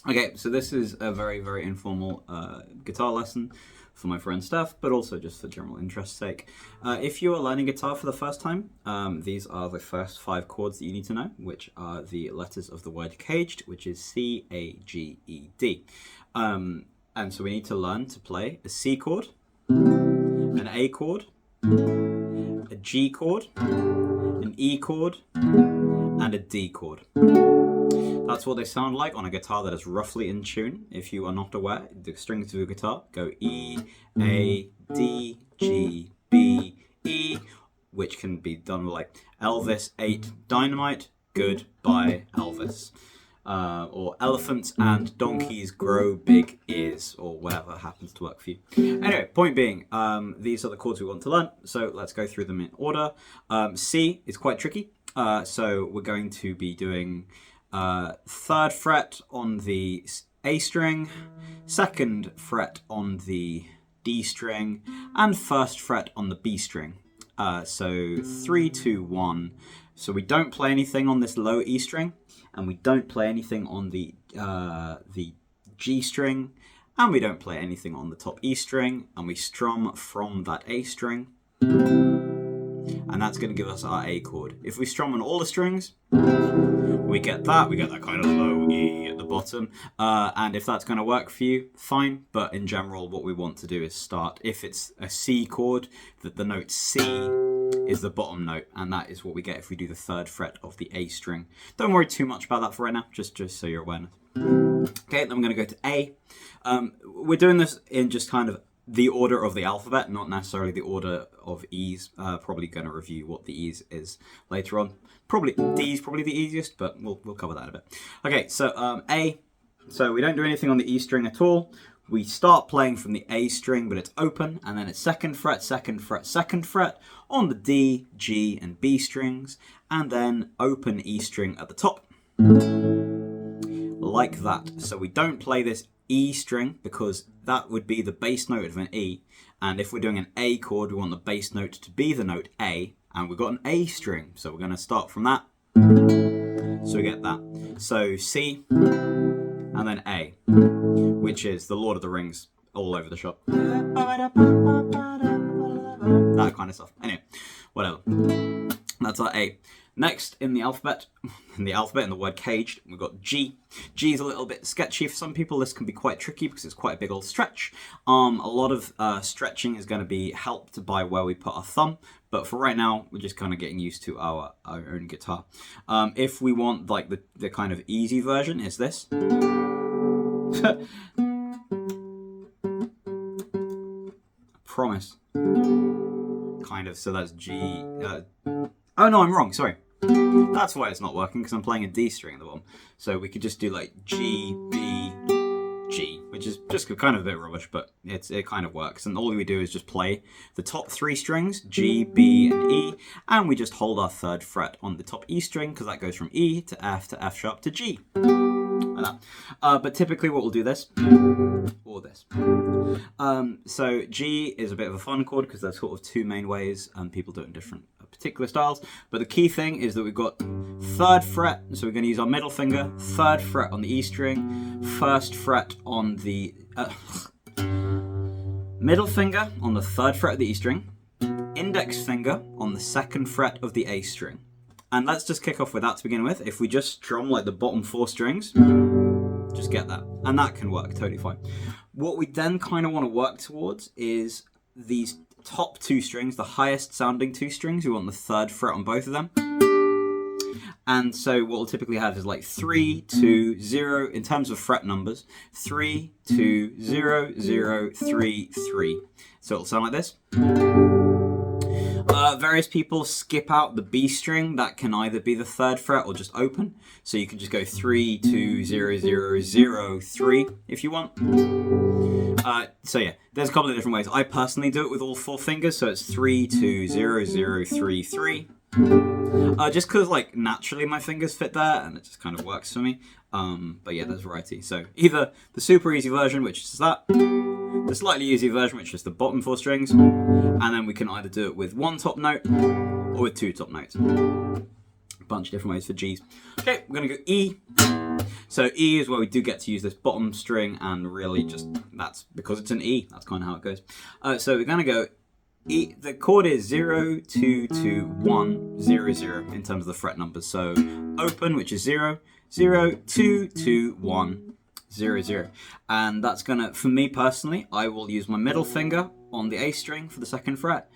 Okay, so this is a very, very informal guitar lesson for my friend Steph, but also just for general interest's sake. If you are learning guitar for the first time, these are the first 5 chords that you need to know, which are the letters of the word CAGED, which is C-A-G-E-D. And so we need to learn to play a C chord, an A chord, a G chord, an E chord, and a D chord. That's what they sound like on a guitar that is roughly in tune. If you are not aware, the strings of a guitar go E, A, D, G, B, E, which can be done with like Elvis ate dynamite, goodbye Elvis. Or elephants and donkeys grow big ears, or whatever happens to work for you. Anyway, point being, these are the chords we want to learn, so let's go through them in order. C is quite tricky, so we're going to be doing 3rd fret on the A string, 2nd fret on the D string, and 1st fret on the B string. So 3, 2, 1. So we don't play anything on this low E string, and we don't play anything on the G string, and we don't play anything on the top E string, and we strum from that A string, and that's going to give us our A chord. If we strum on all the strings, we get that kind of low E at the bottom, and if that's going to work for you, fine, but in general what we want to do is start, if it's a C chord, that the note C is the bottom note, and that is what we get if we do the 3rd fret of the A string. Don't worry too much about that for right now, just so you're aware. Okay, then I'm going to go to A. We're doing this in just kind of the order of the alphabet, not necessarily the order of E's. Probably going to review what the E's is later on. Probably D is probably the easiest, but we'll cover that a bit. Okay, so A. So we don't do anything on the E string at all. We start playing from the A string, but it's open, and then it's 2nd fret, 2nd fret, 2nd fret on the D, G, and B strings, and then open E string at the top, like that. So we don't play this E string because that would be the bass note of an E, and if we're doing an A chord, we want the bass note to be the note A, and we've got an A string, so we're going to start from that. So we get that. So C, and then A, which is the Lord of the Rings all over the shop. That kind of stuff. Anyway, whatever. That's our A. Next in the alphabet, in the word CAGED, we've got G. G is a little bit sketchy for some people. This can be quite tricky because it's quite a big old stretch. A lot of stretching is going to be helped by where we put our thumb, but for right now, we're just kind of getting used to our own guitar. If we want like the kind of easy version, is this. Promise. Kind of, so that's G. Oh no, I'm wrong, sorry. That's why it's not working, because I'm playing a D string at the bottom. So we could just do like G, B, G, which is just kind of a bit rubbish, but it kind of works. And all we do is just play the top 3 strings, G, B, and E, and we just hold our 3rd fret on the top E string, because that goes from E to F sharp to G. Like that. But typically what we'll do this, or this. So G is a bit of a fun chord, because there's sort of 2 main ways, and people do it in different particular styles, but the key thing is that we've got 3rd fret, so we're going to use our middle finger, 3rd fret on the E string, 1st fret on the middle finger on the 3rd fret of the E string, index finger on the 2nd fret of the A string. And let's just kick off with that to begin with. If we just strum like the bottom 4 strings, just get that, and that can work totally fine. What we then kind of want to work towards is these top 2 strings, the highest sounding 2 strings. We want the 3rd fret on both of them. And so what we'll typically have is like 3, 2, 0 in terms of fret numbers. 3, 2, 0, 0, 3, 3. So it'll sound like this. Various people skip out the B string. That can either be the 3rd fret or just open. So you can just go 3, 2, 0, 0, 0, 3 if you want. So yeah, there's a couple of different ways. I personally do it with all 4 fingers, so it's 3, 2, 0, 0, 3, 3. Just because like naturally my fingers fit there, and it just kind of works for me. But yeah, there's variety. So either the super easy version, which is that, the slightly easier version, which is the bottom 4 strings, and then we can either do it with 1 top note or with 2 top notes. bunch of different ways for Gs. Okay, we're going to go E. So E is where we do get to use this bottom string, and really just, that's because it's an E. That's kind of how it goes. So we're going to go E. The chord is 0, 2, 2, 1, 0, 0 in terms of the fret numbers. So open, which is 0, 0, 2, 2, 1, 0, 0. And that's going to, for me personally, I will use my middle finger on the A string for the 2nd fret,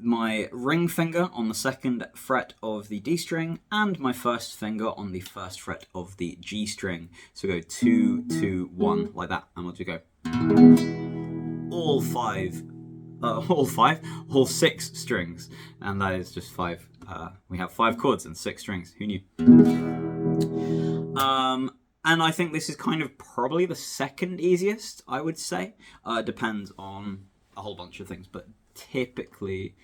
my ring finger on the 2nd fret of the D string, and my 1st finger on the 1st fret of the G string. So go 2, 2, 1, like that. And we'll just go all 6 strings. And that is just 5. We have 5 chords and 6 strings. Who knew? And I think this is kind of probably the 2nd easiest, I would say. Depends on a whole bunch of things, but typically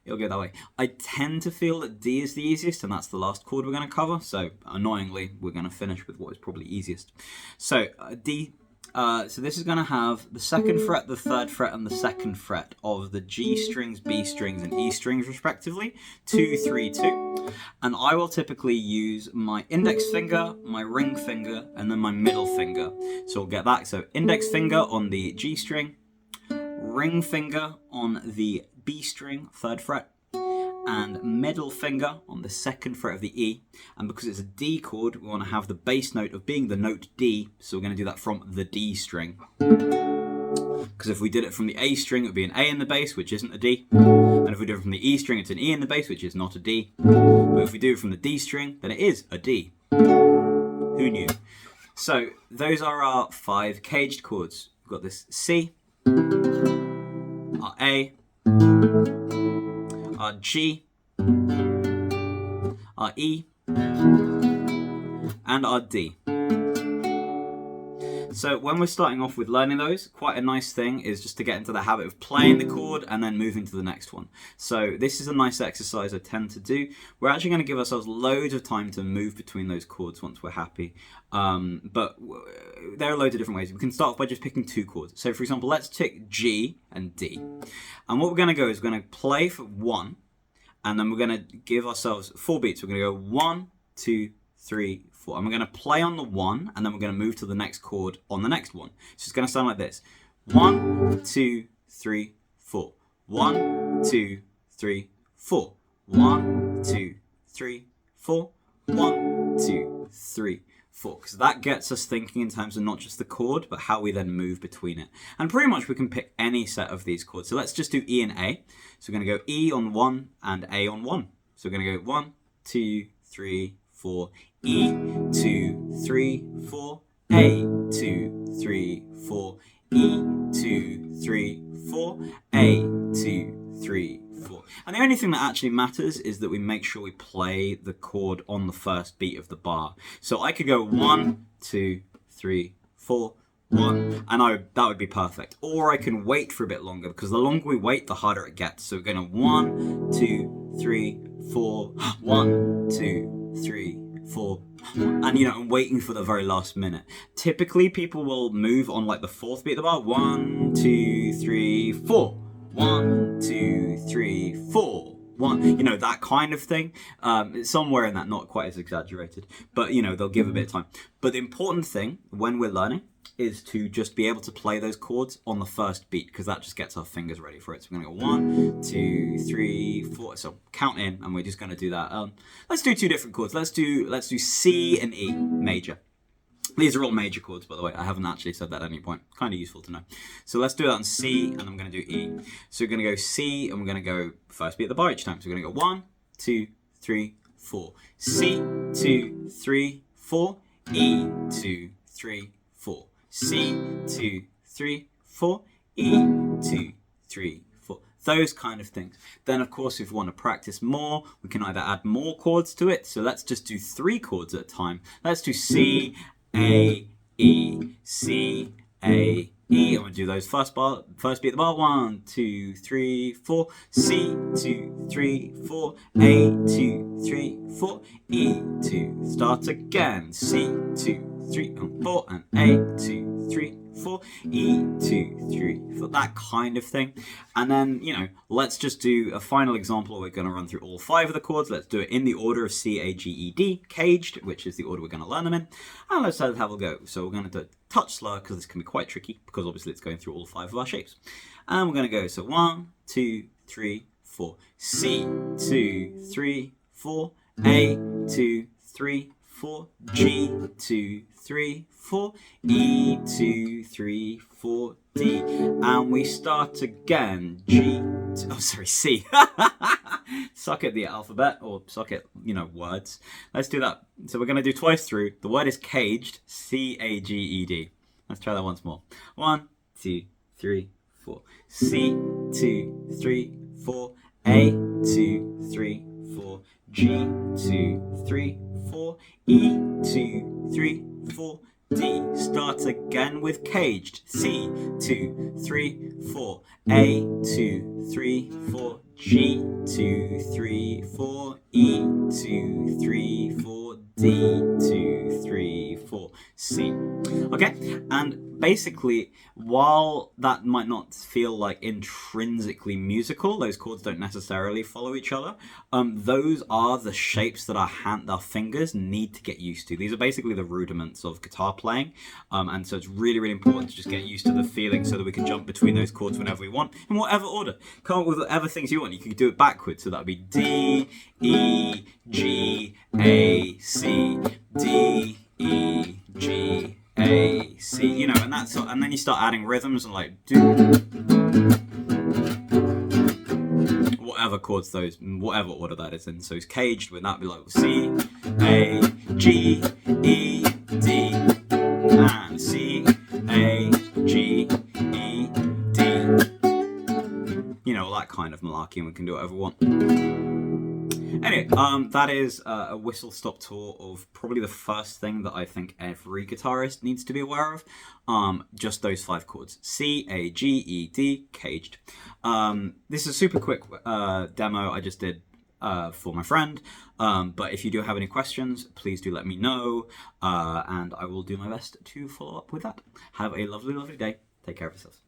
it'll go that way. I tend to feel that D is the easiest, and that's the last chord we're going to cover. So annoyingly, we're going to finish with what is probably easiest. So D. So this is going to have the 2nd fret, the 3rd fret, and the 2nd fret of the G strings, B strings, and E strings respectively. 2, 3, 2. And I will typically use my index finger, my ring finger, and then my middle finger. So we'll get that. So index finger on the G string, ring finger on the B string, 3rd fret, and middle finger on the 2nd fret of the E. And because it's a D chord, we want to have the bass note of being the note D, so we're going to do that from the D string. Because if we did it from the A string, it would be an A in the bass, which isn't a D. And if we do it from the E string, it's an E in the bass, which is not a D. But if we do it from the D string, then it is a D. Who knew? So those are our 5 caged chords. We've got this C, our A, our G, our E, and our D. So when we're starting off with learning those, quite a nice thing is just to get into the habit of playing the chord and then moving to the next one. So this is a nice exercise I tend to do. We're actually going to give ourselves loads of time to move between those chords once we're happy. But there are loads of different ways. We can start off by just picking 2 chords. So for example, let's pick G and D. And what we're going to go is we're going to play for 1, and then we're going to give ourselves 4 beats. We're going to go 1, 2, 3, 4. And we're going to play on the 1, and then we're going to move to the next chord on the next one. So it's going to sound like this. 1, 2, 3, 4. 1, 2, 3, 4. 1, 2, 3, 4. 1, 2, 3, 4. Because that gets us thinking in terms of not just the chord, but how we then move between it. And pretty much we can pick any set of these chords. So let's just do E and A. So we're going to go E on 1 and A on 1. So we're going to go 1, 2, 3, 4. E, 2, 3, 4. A, 2, 3, 4. E, 2, 3, 4. A, 2, 3, 4. And the only thing that actually matters is that we make sure we play the chord on the first beat of the bar. So I could go 1, 2, 3, 4, 1, and that would be perfect. Or I can wait for a bit longer, because the longer we wait, the harder it gets. So we're going to 1, 2, 3, 4, 1, 2, 3, 4, and I'm waiting for the very last minute. Typically people will move on like the 4th beat of the bar. 1, 2, 3, 4. 1, 2, 3, 4. 1, that kind of thing. Somewhere in that, not quite as exaggerated, but they'll give a bit of time. But the important thing when we're learning is to just be able to play those chords on the first beat, because that just gets our fingers ready for it. So we're going to go 1, 2, 3, 4. So count in, and we're just going to do that. Let's do 2 different chords. Let's do C and E major. These are all major chords, by the way. I haven't actually said that at any point. Kind of useful to know. So let's do that on C, and I'm going to do E. So we're going to go C, and we're going to go first beat of the bar each time. So we're going to go 1, 2, 3, 4. C, 2, 3, 4. E, 2, 3, 4. C, 2, 3, 4. E, 2, 3, 4. Those kind of things. Then, of course, if we want to practice more, we can either add more chords to it. So let's just do 3 chords at a time. Let's do C, A, E, C, A, E. I'm going to do those first beat of the bar. 1, 2, 3, 4. C, 2, 3, 4. A, 2, 3, 4. E, 2. Start again. C, 2, 3, and 4. And A, 2, 3, 4, E, 2, 3, 4, that kind of thing. And then, you know, let's just do a final example. We're going to run through all 5 of the chords. Let's do it in the order of C, A, G, E, D, CAGED, which is the order we're going to learn them in. And let's have a go. So we're going to do it touch slower because this can be quite tricky because obviously it's going through all 5 of our shapes. And we're going to go, so 1, 2, 3, 4, C, 2, 3, 4, A, 2, 3, 4, G, 2, 3, 4, E, 2, 3, 4, D, and we start again, C. Suck at the alphabet, or suck at, you know, words. Let's do that. So we're going to do twice through. The word is caged, C-A-G-E-D. Let's try that once more. 1, 2, 3, 4. C, 2, 3, 4, A, 2, 3, 4, G, 2, 3, 4, E, 2, 3, 4, D. Start again with caged. C, 2, 3, 4, A, 2, 3, 4, G, 2, 3, 4, E, 2, 3, 4, D, 2, 3, 4, C. Okay, and basically, while that might not feel like intrinsically musical, those chords don't necessarily follow each other, those are the shapes that our fingers need to get used to. These are basically the rudiments of guitar playing, and so it's really, really important to just get used to the feeling so that we can jump between those chords whenever we want, in whatever order. Come up with whatever things you want. You could do it backwards, so that would be D, E, G, A, C, D, E, G, A, C, you know, and then you start adding rhythms and like do whatever chords those, whatever order that is in. So it's caged, would that be like C, A, G, E, D, and C, A, G, E, D. You know, that kind of malarkey, and we can do whatever we want. Anyway, that is a whistle-stop tour of probably the first thing that I think every guitarist needs to be aware of. Just those 5 chords. C, A, G, E, D, caged. This is a super quick demo I just did for my friend. But if you do have any questions, please do let me know. And I will do my best to follow up with that. Have a lovely, lovely day. Take care of yourselves.